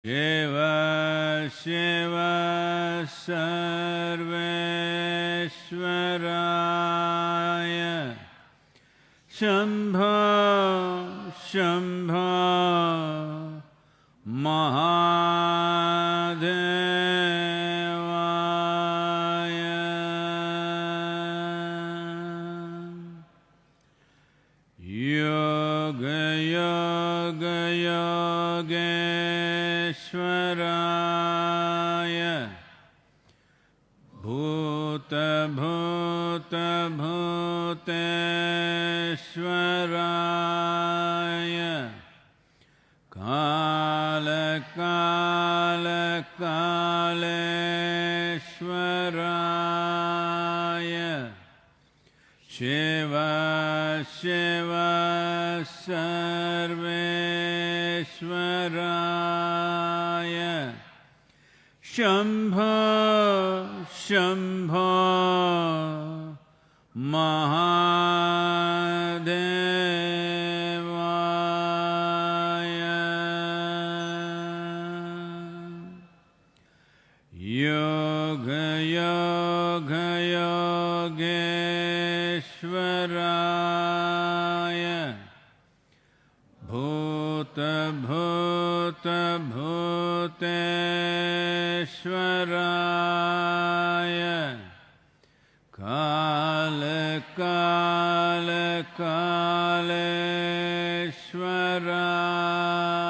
Shiva Shiva Sarveshwaraya Shampoo Shampoo Mahadevaya Yoga Yoga Yogeshwaraya Bhuta Bhuta Bhuteshwaraya Kala Kala Kaleshwaraya Shiva Shiva Sarveshwaraya Shampoo Shampoo Mahadevaya Yoga Yoga Yogeshwaraya Bhuta Bhuta Bhuteshwaraya Kala Kala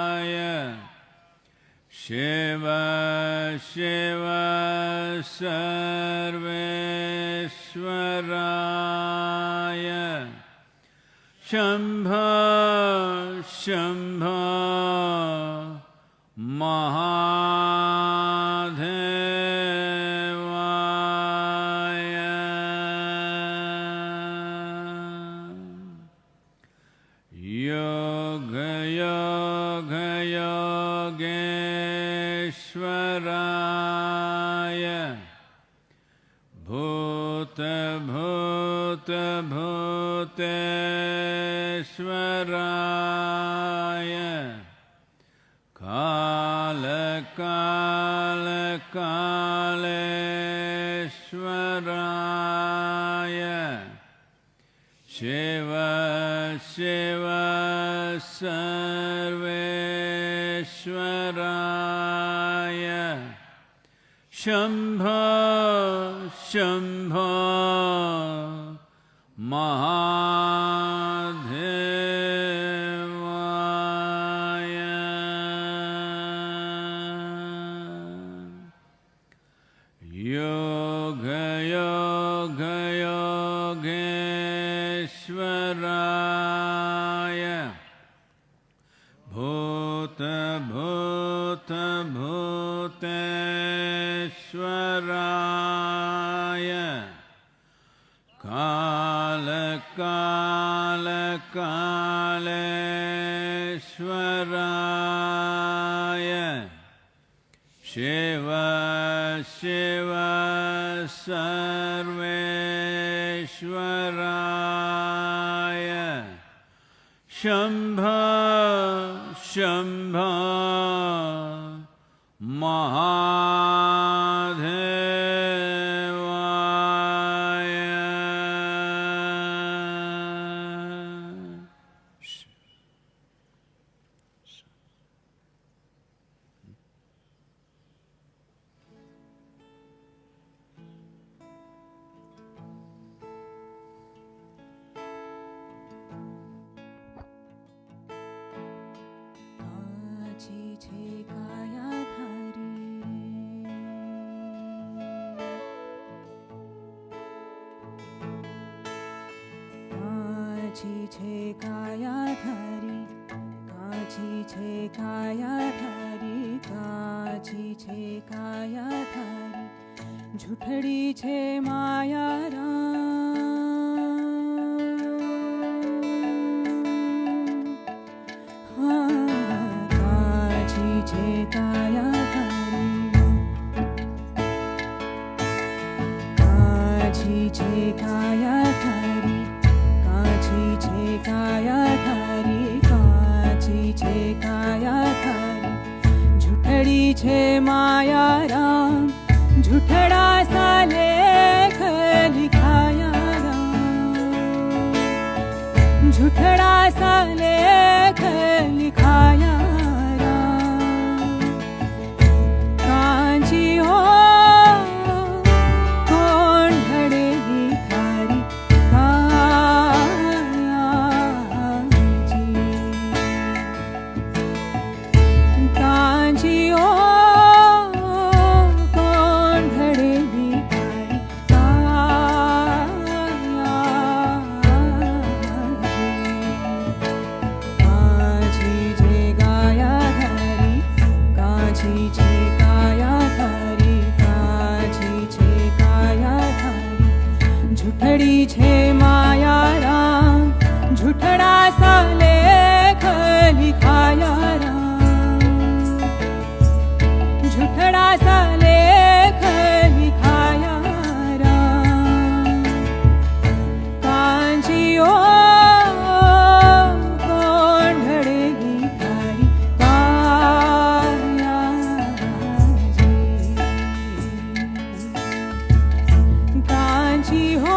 Kaleshwaraya Shiva Shiva Sarveshwaraya Shampoo Shampoo Mahadevaya Yoga Yoga Yogeshwaraya Bhuta Bhuta Bhuteshwaraya Kala Kala Kaleshwaraya Shiva Shiva Sarveshwaraya Shampoo Shampoo Mahadevaya Yoga Yoga Yogeshwaraya Bhuta Bhuta Bhuteshwaraya Kala Kala Kaleshwaraya Shiva Shiva Sarveshwaraya Shampoo Shampoo Mahadevaya झूठड़ी छे माया काची छे काया धारी काची छे काया धारी काची छे काया धारी काची छे काया धारी झूठड़ी झुठड़ी छे माया राम झुठड़ा सा लेख लिखाया राम झुठड़ा सा लेख लिखाया राम कांची हो झुठड़ी छे माया राम झुठड़ा सा लेख लिखाया राम झुठड़ा सा लेख लिखाया राम कांची ओ कोंढड़ेगी थारी काया जी कांची हो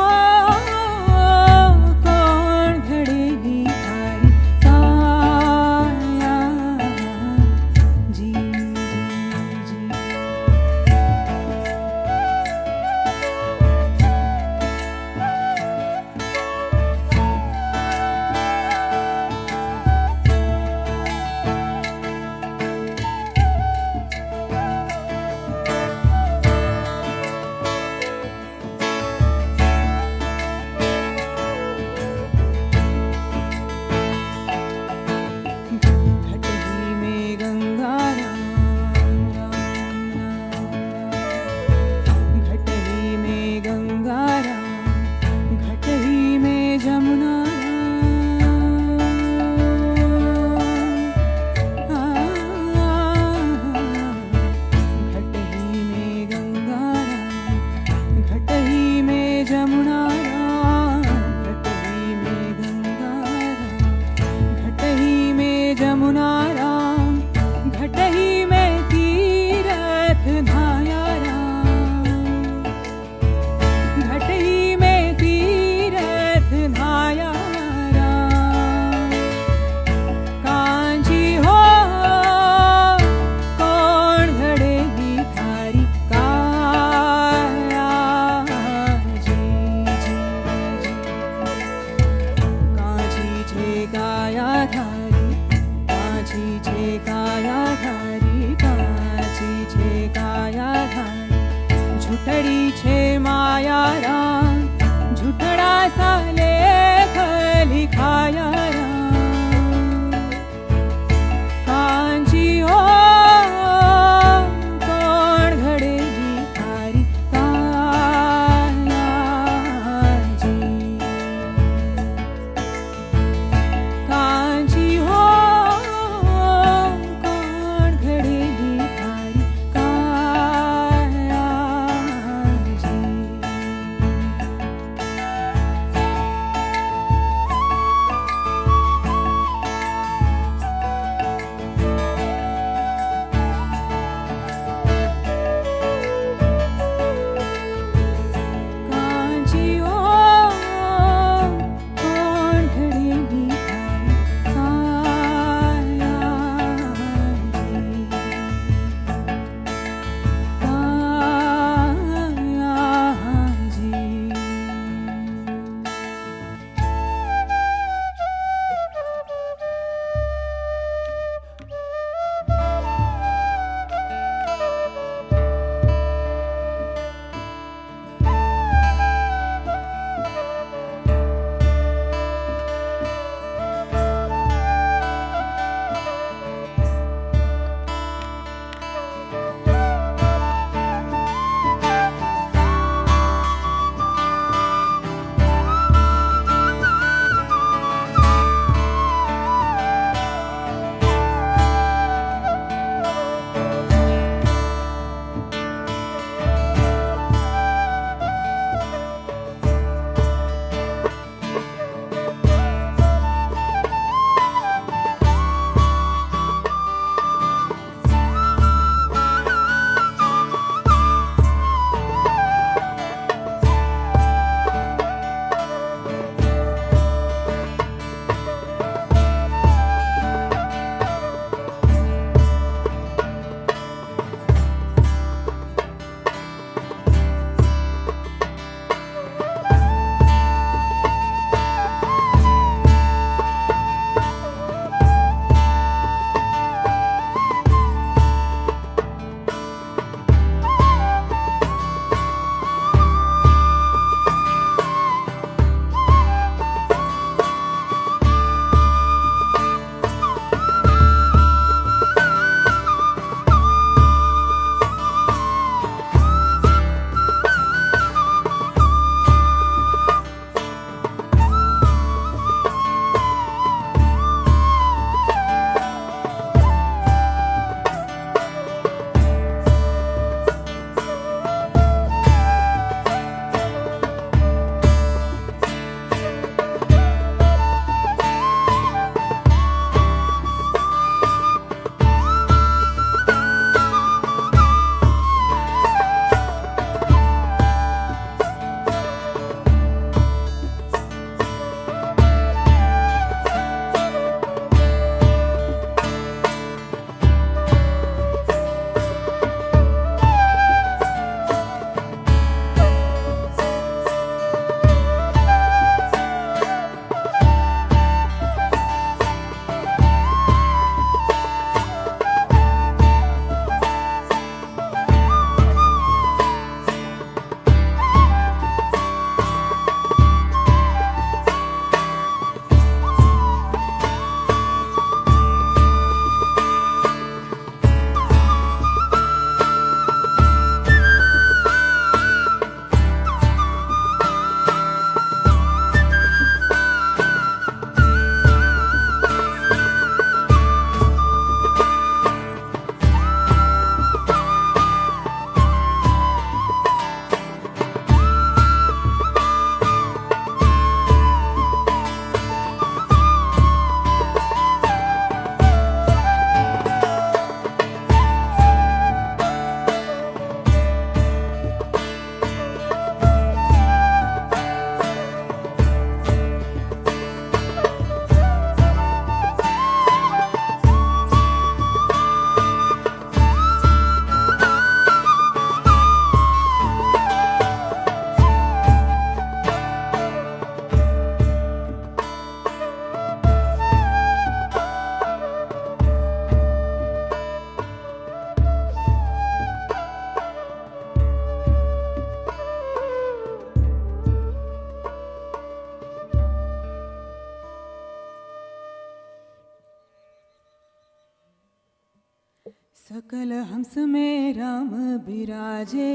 सकल हंस में राम बिराजे,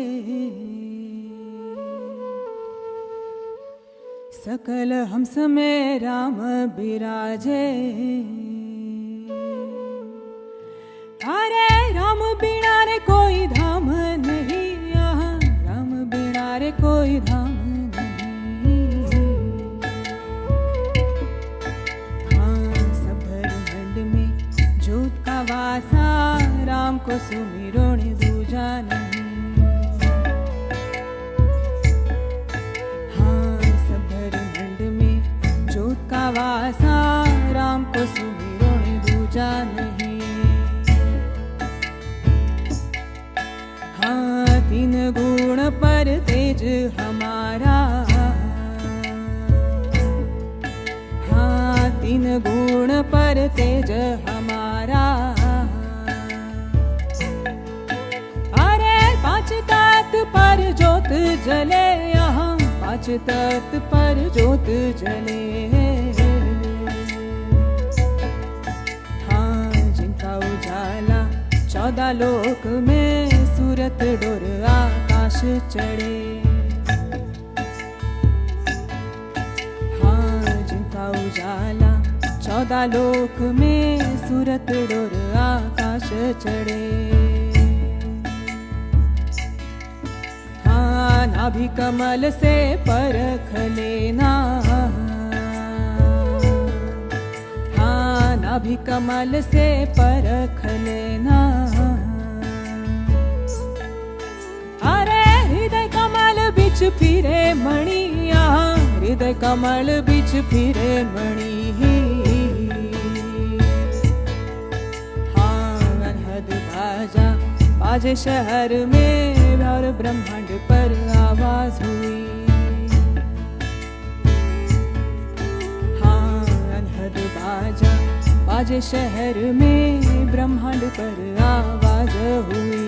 सकल हंस में राम बिराजे। अरे राम बिना रे कोई धाम नहीं, यहाँ राम बिना रे कोई धाम नहीं। हाँ सब ब्रह्मांड में ज्योत का वासा, राम को सुमिरो ने दूजा नहीं। हाँ सब ब्रह्मांड में ज्योत का वासा, राम को सुमिरो ने दूजा नहीं। हाँ तीन गुण पर तेज हमारा, हाँ तीन गुण पर तेज हमारा। अरे पांच तत्व पर ज्योत जले, यहाँ पांच तत्व पर ज्योत जले। हाँ जिनका उजाला 14 लोक में, सूरत डोर आकाश चढ़े। हाँ जिनका उजाला 14 लोक में, सूरत डोर आकाश चढ़े। हाँ नाभि कमल से परख लेना, हाँ नाभि कमल से परख लेना। अरे हृदय कमल बिच फिरे मणि, यहाँ हृदय कमल बिच फिरे मणि। हाँ अनहद बाजा बाजे शहर में, और ब्रह्मांड पर आवाज हुई। हाँ अनहद बाजा बाजे शहर में, ब्रह्मांड पर आवाज हुई।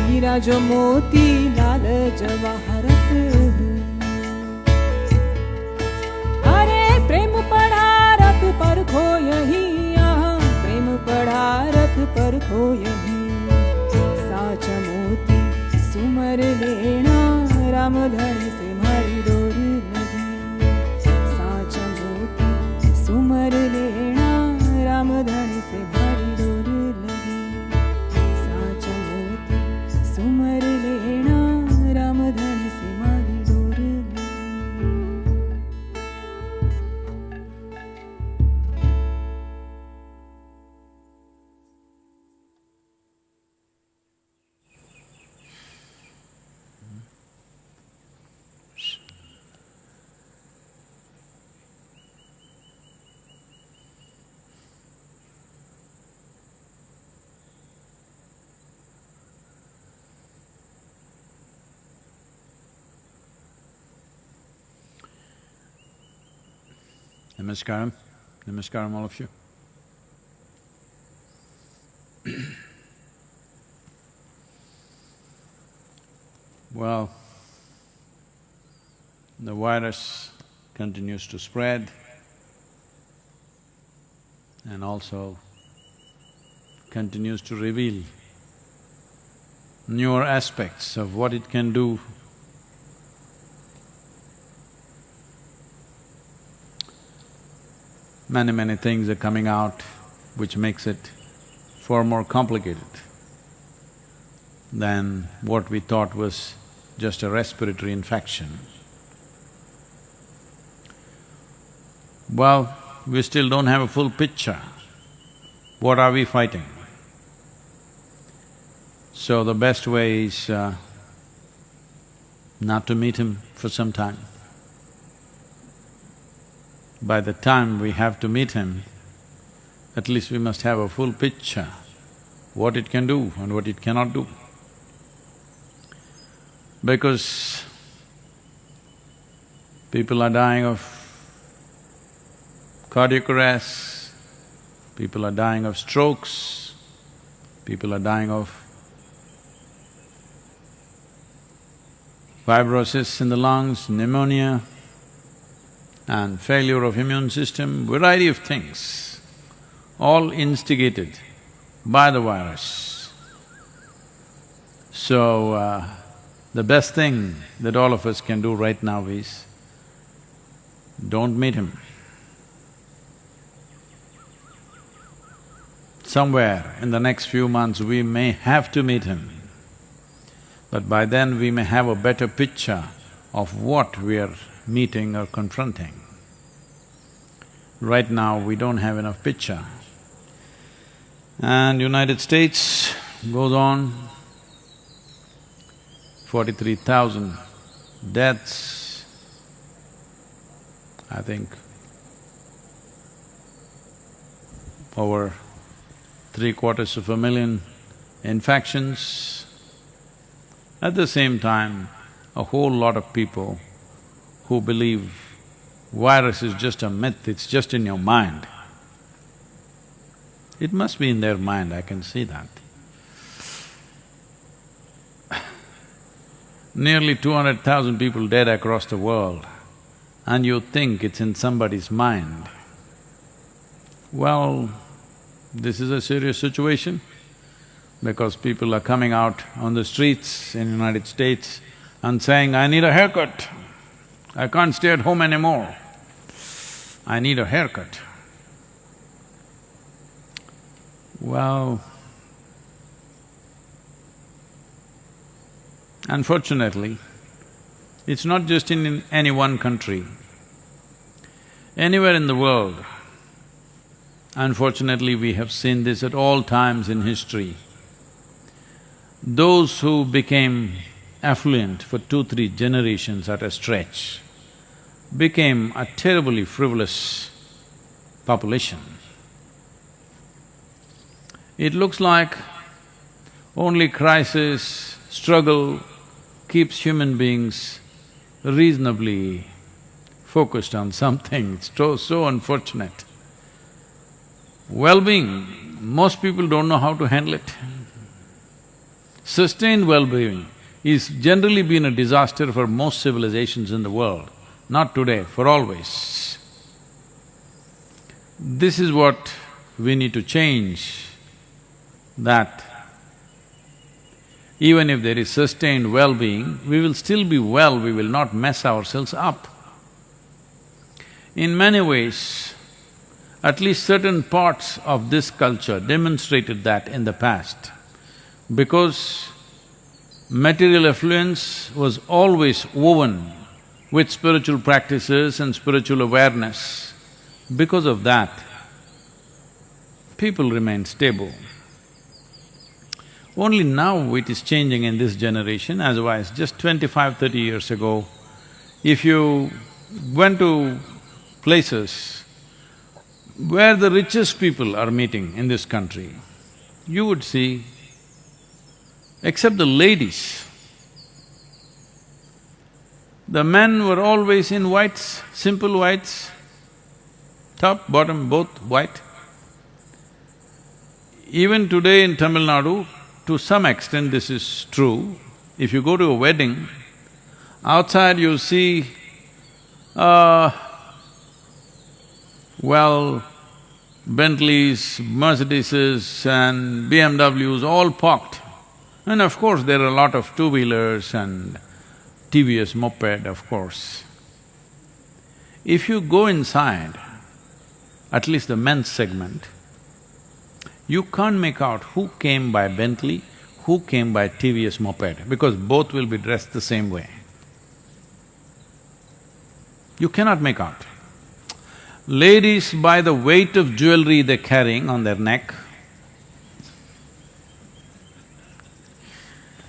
हीरा जो मोती लाल जवाहरत, अरे प्रेम पढ़ा रथ पर खो यही, यहाँ प्रेम पढ़ा रथ पर खो यही। साचा मोती सुमर लेना, राम धन से मारी डोर लगी। साचा मोती सुमर लेना, राम धन से मारी डोर लगी। साचा मोती सुमर लेना, राम धन से मारी डोर लगी। Namaskaram. Namaskaram, all of you. Well, the virus continues to spread and also continues to reveal newer aspects of what it can do. Many things are coming out which makes it far more complicated than what we thought was just a respiratory infection. Well, we still don't have a full picture. What are we fighting? So the best way is not to meet him for some time. By the time we have to meet him, at least we must have a full picture, what it can do and what it cannot do. Because people are dying of cardiac arrest, People are dying of strokes, people are dying of fibrosis in the lungs, pneumonia, and failure of immune system, variety of things, all instigated by the virus. So, the best thing that all of us can do right now is, don't meet him. Somewhere in the next few months we may have to meet him, but by then we may have a better picture of what we are meeting or confronting. Right now we don't have enough picture. And United States goes on, 43,000 deaths, I think over 750,000 infections. At the same time, a whole lot of people who believe virus is just a myth, it's just in your mind. It must be in their mind, I can see that. Nearly 200,000 people dead across the world, and you think it's in somebody's mind. Well, this is a serious situation because people are coming out on the streets in United States and saying, I need a haircut, I can't stay at home anymore, I need a haircut. Well, unfortunately, it's not just in any one country. Anywhere in the world, unfortunately we have seen this at all times in history. Those who became affluent for 2-3 generations at a stretch became a terribly frivolous population. It looks like only crisis, struggle keeps human beings reasonably focused on something. It's so unfortunate. Well-being, most people don't know how to handle it. Sustained well-being is generally been a disaster for most civilizations in the world, not today, for always. This is what we need to change, that even if there is sustained well-being, we will still be well, we will not mess ourselves up. In many ways, at least certain parts of this culture demonstrated that in the past, because material affluence was always woven with spiritual practices and spiritual awareness. Because of that, people remain stable. Only now it is changing in this generation, otherwise just 25-30 years ago, if you went to places where the richest people are meeting in this country, you would see, except the ladies, the men were always in whites, simple whites, top, bottom, both white. Even today in Tamil Nadu, to some extent this is true. If you go to a wedding, outside you see, Bentleys, Mercedeses and BMWs all parked. And of course, there are a lot of two-wheelers and TVS moped, of course. If you go inside, at least the men's segment, you can't make out who came by Bentley, who came by TVS moped, because both will be dressed the same way. You cannot make out. Ladies, by the weight of jewelry they're carrying on their neck,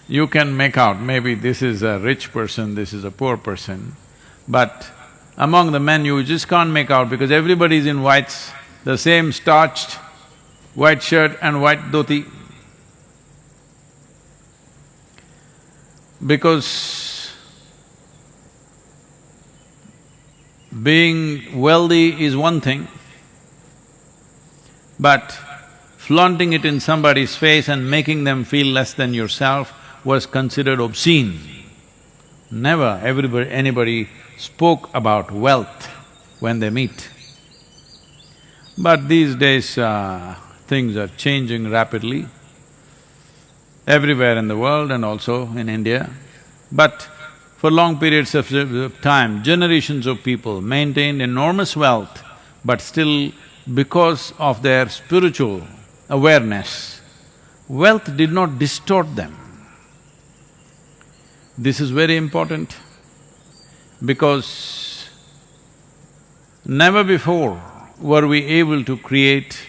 you can make out maybe this is a rich person, this is a poor person, but among the men you just can't make out because everybody's in whites, the same starched white shirt and white dhoti. Because being wealthy is one thing, But flaunting it in somebody's face and making them feel less than yourself was considered obscene. Never anybody spoke about wealth when they meet. But these days, things are changing rapidly everywhere in the world and also in India. But for long periods of time, generations of people maintained enormous wealth, but still because of their spiritual awareness, wealth did not distort them. This is very important because never before were we able to create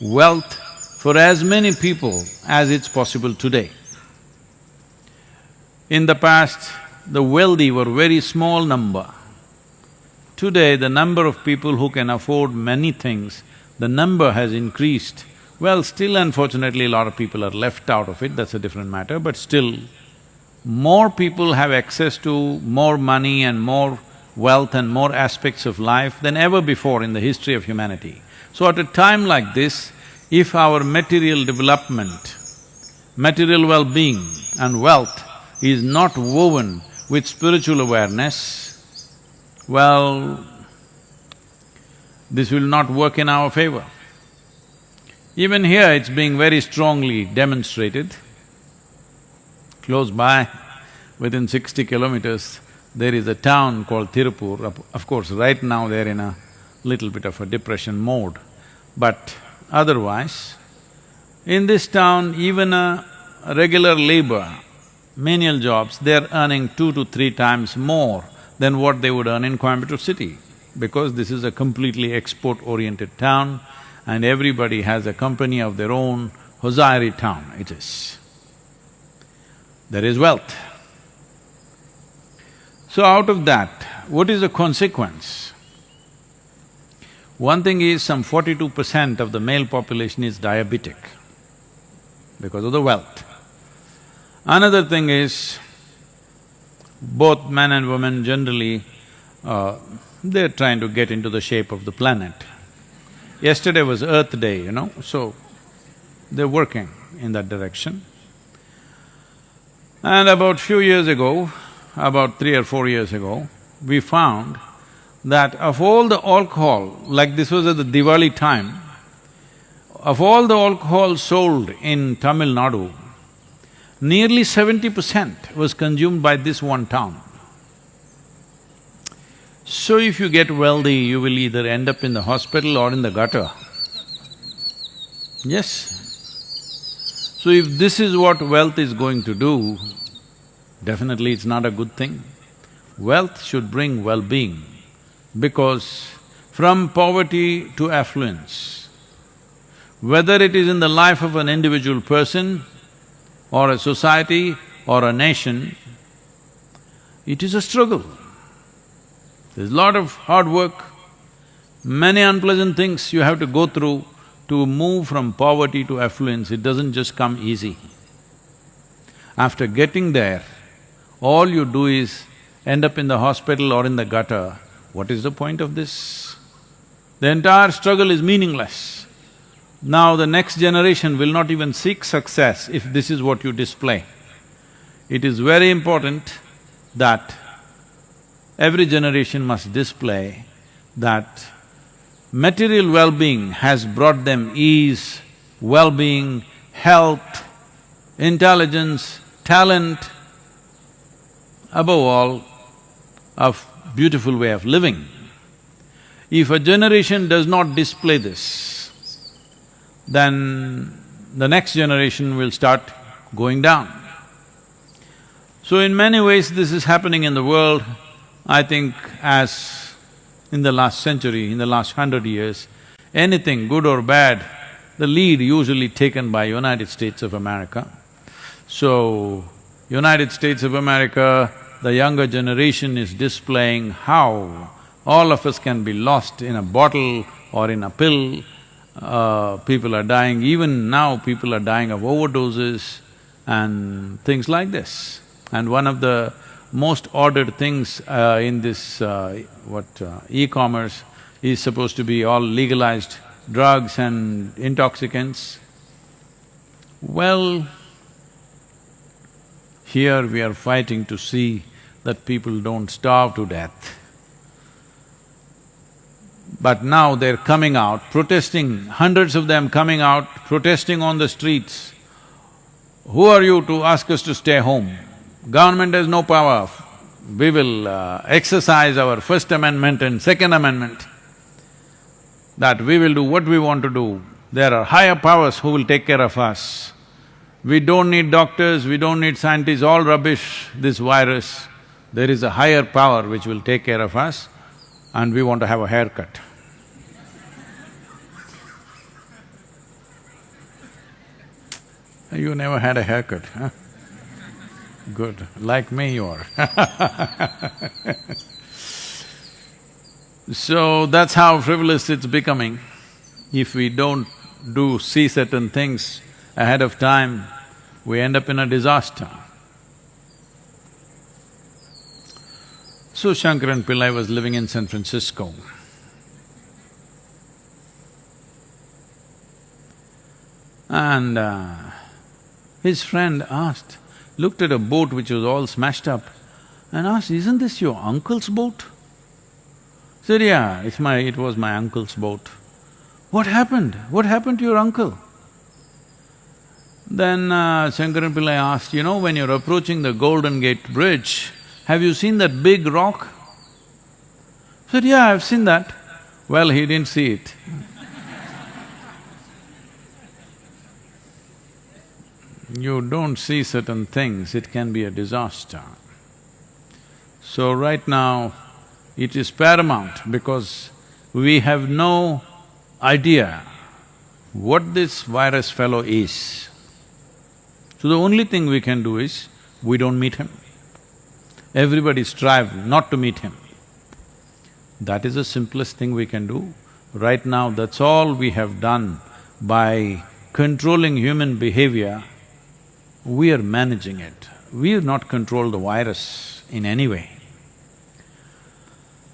wealth for as many people as it's possible today. In the past, the wealthy were very small number. Today, the number of people who can afford many things, the number has increased. Well, still unfortunately a lot of people are left out of it, that's a different matter, but still, more people have access to more money and more wealth and more aspects of life than ever before in the history of humanity. So at a time like this, if our material development, material well-being and wealth is not woven with spiritual awareness, well, this will not work in our favor. Even here it's being very strongly demonstrated. Close by, within 60 kilometers, there is a town called Tirupur. Of course, right now they're in a little bit of a depression mode. But otherwise, in this town, even a regular labor, menial jobs, they're earning 2 to 3 times more than what they would earn in Coimbatore city, because this is a completely export-oriented town and everybody has a company of their own. Hosiery town it is. There is wealth. So out of that, what is the consequence? One thing is, some 42% of the male population is diabetic because of the wealth. Another thing is, both men and women generally, they're trying to get into the shape of the planet. Yesterday was Earth Day, so they're working in that direction. And about few years ago, about 3 or 4 years ago, we found that of all the alcohol, like this was at the Diwali time, of all the alcohol sold in Tamil Nadu, nearly 70% was consumed by this one town. So if you get wealthy, you will either end up in the hospital or in the gutter. Yes. So if this is what wealth is going to do, definitely it's not a good thing. Wealth should bring well-being, because from poverty to affluence, whether it is in the life of an individual person or a society or a nation, it is a struggle. There's a lot of hard work, many unpleasant things you have to go through to move from poverty to affluence. It doesn't just come easy. After getting there, all you do is end up in the hospital or in the gutter. What is the point of this? The entire struggle is meaningless. Now the next generation will not even seek success if this is what you display. It is very important that every generation must display that material well-being has brought them ease, well-being, health, intelligence, talent, above all, a beautiful way of living. If a generation does not display this, then the next generation will start going down. So in many ways this is happening in the world. I think as in the last century, in the last 100 years, anything good or bad, the lead usually taken by United States of America. So, United States of America, the younger generation is displaying how all of us can be lost in a bottle or in a pill. People are dying, even now people are dying of overdoses and things like this. And one of the most ordered things in this e-commerce is supposed to be all legalized drugs and intoxicants. Well, here we are fighting to see that people don't starve to death. But now they're coming out, protesting, hundreds of them coming out, protesting on the streets. Who are you to ask us to stay home? Government has no power. We will exercise our First Amendment and Second Amendment, that we will do what we want to do. There are higher powers who will take care of us. We don't need doctors, we don't need scientists, all rubbish, this virus. There is a higher power which will take care of us, and we want to have a haircut. You never had a haircut, huh? Good, like me you are So that's how frivolous it's becoming. If we don't see certain things ahead of time, we end up in a disaster. So Shankaran Pillai was living in San Francisco. And his friend looked at a boat which was all smashed up and asked, "Isn't this your uncle's boat?" Said, "Yeah, it was my uncle's boat." "What happened? What happened to your uncle?" Then Shankaran Pillai asked, "You know, when you're approaching the Golden Gate Bridge, have you seen that big rock?" Said, "Yeah, I've seen that." Well, he didn't see it. You don't see certain things, it can be a disaster. So right now, it is paramount because we have no idea what this virus fellow is. So the only thing we can do is, we don't meet him. Everybody strive not to meet him. That is the simplest thing we can do. Right now, that's all we have done by controlling human behavior. We are managing it. We have not controlled the virus in any way.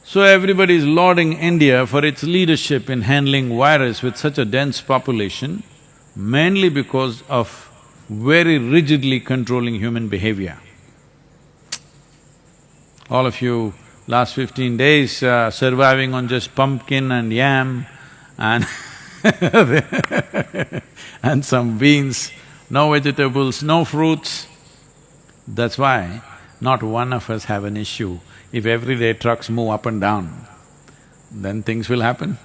So everybody is lauding India for its leadership in handling virus with such a dense population, mainly because of very rigidly controlling human behavior. All of you, last 15 days, surviving on just pumpkin and yam and and some beans, no vegetables, no fruits. That's why not one of us have an issue. If everyday trucks move up and down, then things will happen.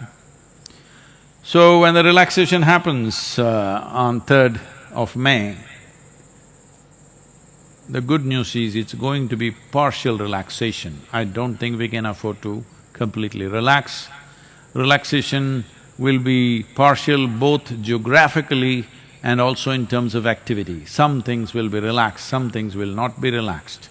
So when the relaxation happens on 3rd of May, the good news is it's going to be partial relaxation. I don't think we can afford to completely relax. Relaxation will be partial both geographically and also in terms of activity. Some things will be relaxed, some things will not be relaxed.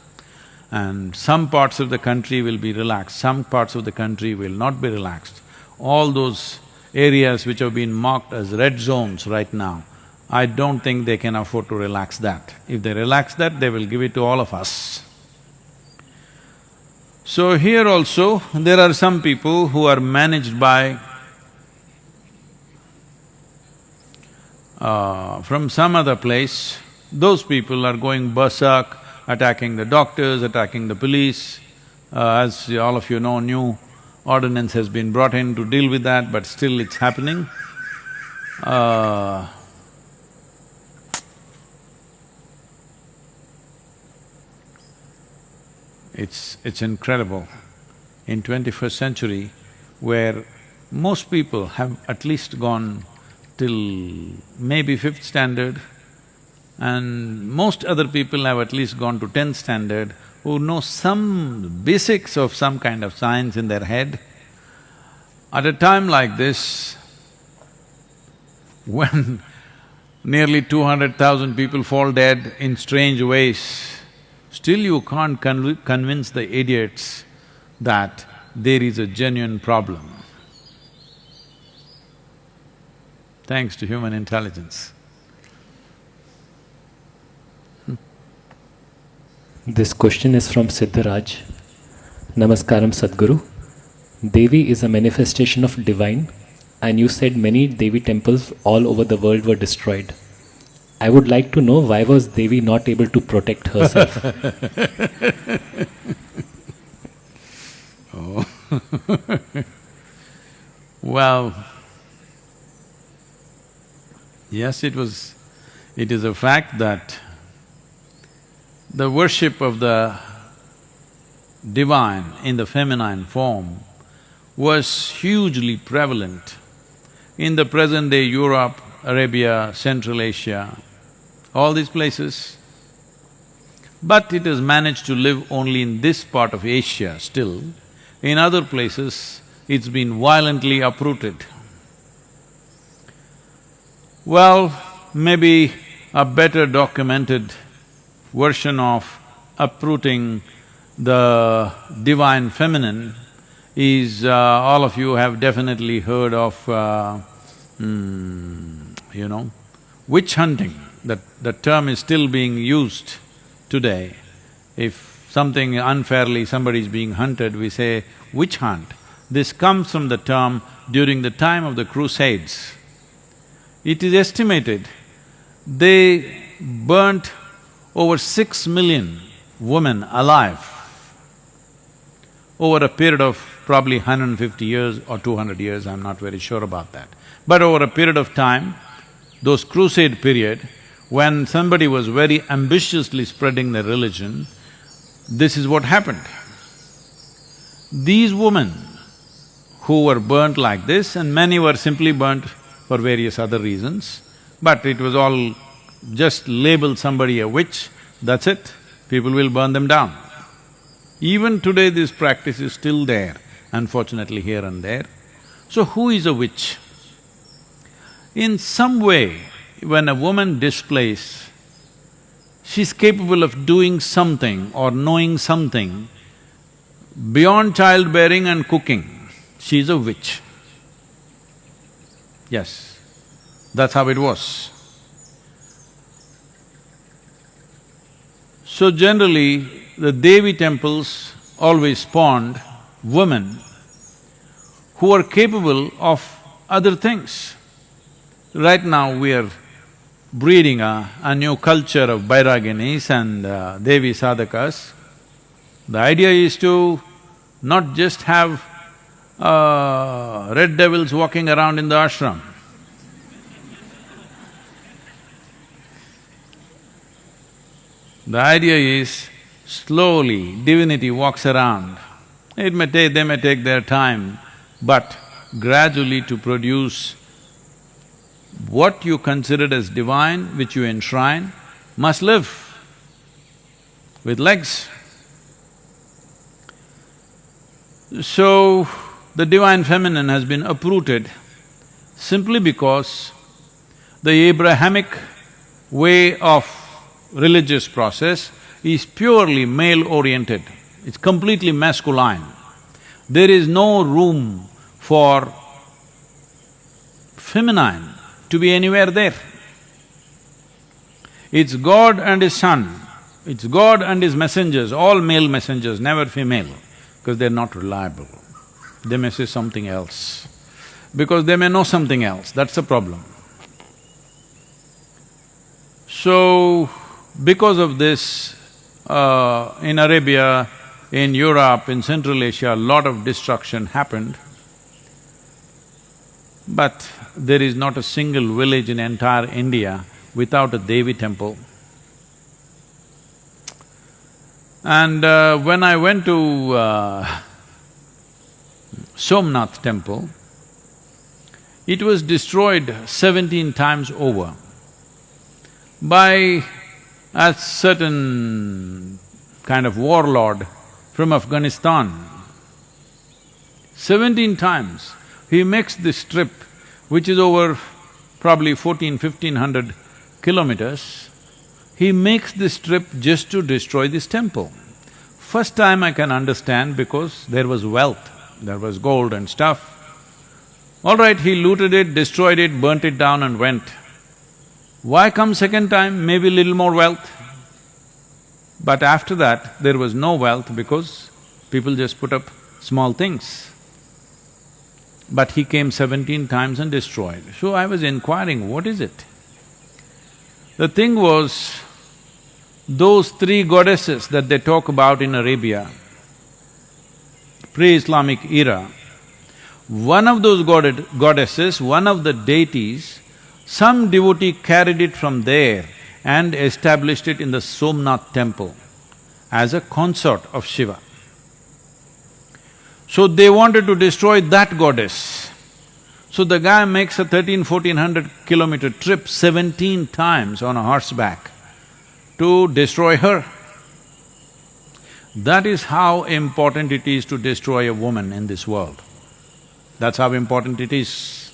And some parts of the country will be relaxed, some parts of the country will not be relaxed. All those areas which have been marked as red zones right now, I don't think they can afford to relax that. If they relax that, they will give it to all of us. So here also, there are some people who are managed by from some other place. Those people are going berserk, attacking the doctors, attacking the police. As all of you know, new ordinance has been brought in to deal with that, but still it's happening. It's incredible. In 21st century, where most people have at least gone till maybe 5th standard, and most other people have at least gone to 10th standard, who know some basics of some kind of science in their head. At a time like this, when nearly 200,000 people fall dead in strange ways, still you can't convince the idiots that there is a genuine problem. Thanks to human intelligence. This question is from Siddharaj. Namaskaram Sadhguru. Devi is a manifestation of divine and you said many Devi temples all over the world were destroyed. I would like to know, why was Devi not able to protect herself? Oh. Well, yes, it is a fact that the worship of the divine in the feminine form was hugely prevalent in the present-day Europe, Arabia, Central Asia, all these places. But it has managed to live only in this part of Asia still. In other places, it's been violently uprooted. Well, maybe a better documented version of uprooting the divine feminine is, all of you have definitely heard of, witch hunting. That term is still being used today. If something unfairly, somebody is being hunted, we say witch hunt. This comes from the term during the time of the Crusades. It is estimated they burnt over 6 million women alive over a period of probably 150 years or 200 years, I'm not very sure about that. But over a period of time, those crusade period, when somebody was very ambitiously spreading their religion, this is what happened. These women who were burnt like this, and many were simply burnt for various other reasons, but it was all just label somebody a witch, that's it, people will burn them down. Even today this practice is still there, unfortunately here and there. So who is a witch? In some way, when a woman displays, she's capable of doing something or knowing something beyond childbearing and cooking, she's a witch. Yes, that's how it was. So generally, the Devi temples always spawned women who are capable of other things. Right now we are breeding a new culture of Bairaginis and Devi sadhakas. The idea is to not just have red devils walking around in the ashram. The idea is, slowly divinity walks around. They may take their time, but gradually to produce what you considered as divine, which you enshrine, must live with legs. So, the divine feminine has been uprooted simply because the Abrahamic way of religious process is purely male-oriented, it's completely masculine. There is no room for feminine to be anywhere there. It's God and His Son, it's God and His messengers, all male messengers, never female, because they're not reliable. They may say something else, because they may know something else, that's the problem. So, because of this, in Arabia, in Europe, in Central Asia, a lot of destruction happened. But there is not a single village in entire India without a Devi temple. And when I went to Somnath temple, it was destroyed 17 times over by a certain kind of warlord from Afghanistan. 17 times. He makes this trip, which is over probably 1500 kilometers. He makes this trip just to destroy this temple. First time I can understand because there was wealth, there was gold and stuff. All right, he looted it, destroyed it, burnt it down and went. Why come second time? Maybe little more wealth. But after that, there was no wealth because people just put up small things. but he came 17 times and destroyed. So I was inquiring, what is it? The thing was, those three goddesses that they talk about in Arabia, pre-Islamic era, one of those goddesses, one of the deities, some devotee carried it from there and established it in the Somnath temple as a consort of Shiva. So they wanted to destroy that goddess. So the guy makes a 1400 kilometer trip 17 times on a horseback to destroy her. That is how important it is to destroy a woman in this world. That's how important it is.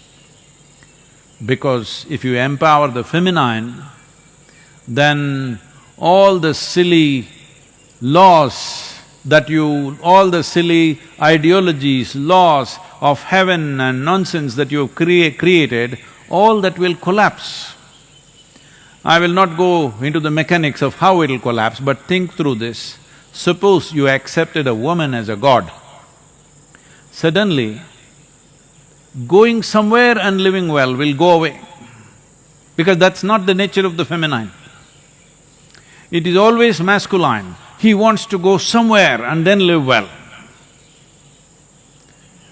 Because if you empower the feminine, then all the silly laws all the silly ideologies, laws of heaven and nonsense that you have created, all that will collapse. I will not go into the mechanics of how it'll collapse, but think through this. Suppose you accepted a woman as a god. Suddenly, going somewhere and living well will go away, because that's not the nature of the feminine. It is always masculine. He wants to go somewhere and then live well.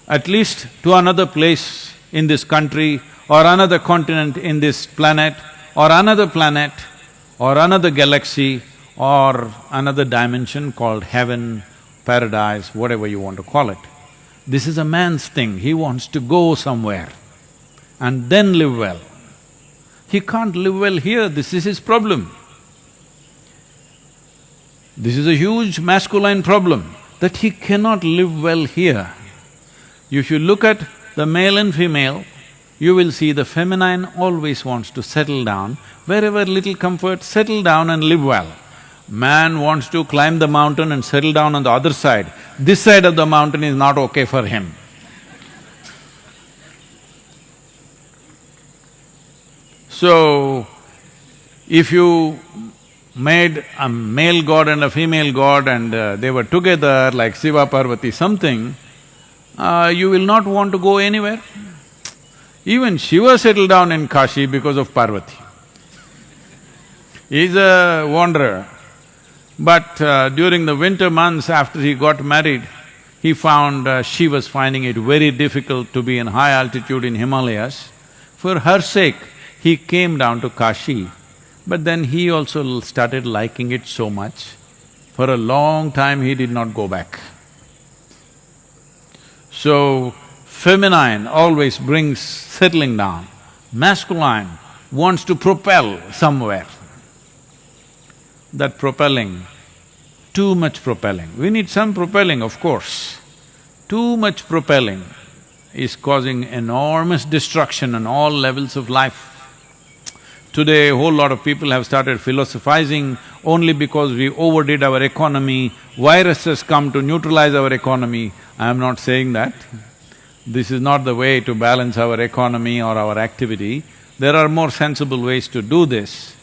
At least to another place in this country, or another continent in this planet, or another galaxy, or another dimension called heaven, paradise, whatever you want to call it. This is a man's thing, he wants to go somewhere and then live well. He can't live well here, this is his problem. This is a huge masculine problem, that he cannot live well here. If you look at the male and female, you will see the feminine always wants to settle down, wherever little comfort, settle down and live well. Man wants to climb the mountain and settle down on the other side. This side of the mountain is not okay for him. So, if you made a male god and a female god and they were together like Shiva, Parvati, something, you will not want to go anywhere. Even Shiva settled down in Kashi because of Parvati. He's a wanderer. But during the winter months after he got married, he found she was finding it very difficult to be in high altitude in Himalayas. For her sake, he came down to Kashi, but then he also started liking it so much. For a long time, he did not go back. So, feminine always brings settling down, masculine wants to propel somewhere. That propelling, too much propelling. We need some propelling, of course. Too much propelling is causing enormous destruction on all levels of life. Today, a whole lot of people have started philosophizing only because we overdid our economy, viruses come to neutralize our economy. I am not saying that. This is not the way to balance our economy or our activity. There are more sensible ways to do this.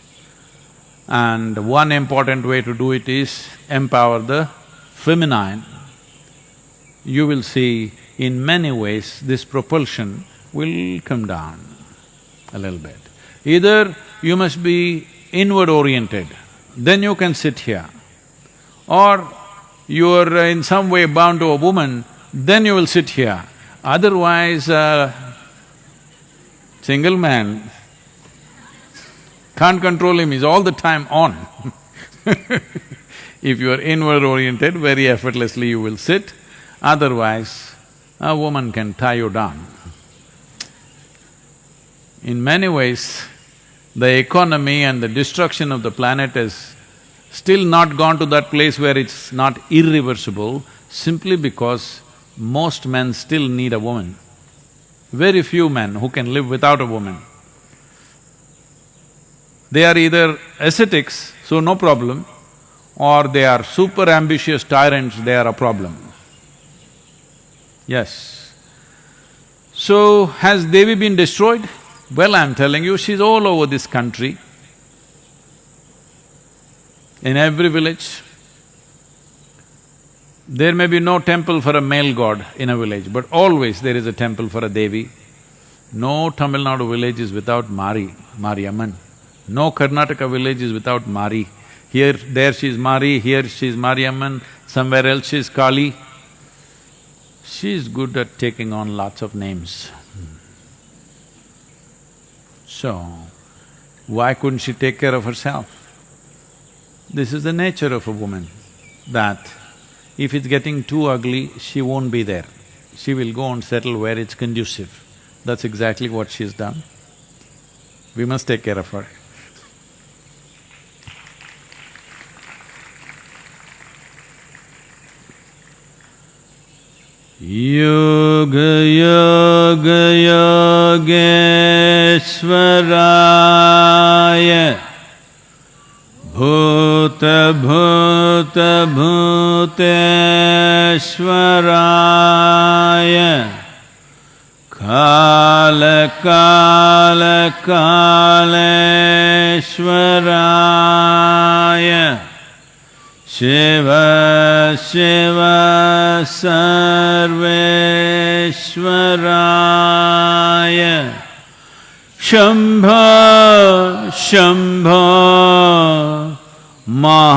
And one important way to do it is empower the feminine. You will see in many ways this propulsion will come down a little bit. Either you must be inward oriented, then you can sit here. Or you are in some way bound to a woman, then you will sit here. Otherwise, single man can't control him, he's all the time on. If you are inward oriented, very effortlessly you will sit, otherwise a woman can tie you down. In many ways, the economy and the destruction of the planet has still not gone to that place where it's not irreversible, simply because most men still need a woman. Very few men who can live without a woman. They are either ascetics, so no problem, or they are super ambitious tyrants, they are a problem. Yes. So, has Devi been destroyed? Well, I'm telling you, she's all over this country, in every village. There may be no temple for a male god in a village, but always there is a temple for a Devi. No Tamil Nadu village is without Mariamman. No Karnataka village is without Mari. Here, there she is Mari, here she is Mariamman, somewhere else she is Kali. She is good at taking on lots of names. So, why couldn't she take care of herself? This is the nature of a woman, that if it's getting too ugly, she won't be there. She will go and settle where it's conducive. That's exactly what she's done. We must take care of her. Yoga yoga yogeshwaraya bhuta bhuta bhuteshwaraya kala kala kaleshwaraya Shiva Shiva Sarveshwaraya Shampoo Shampoo Mahadeva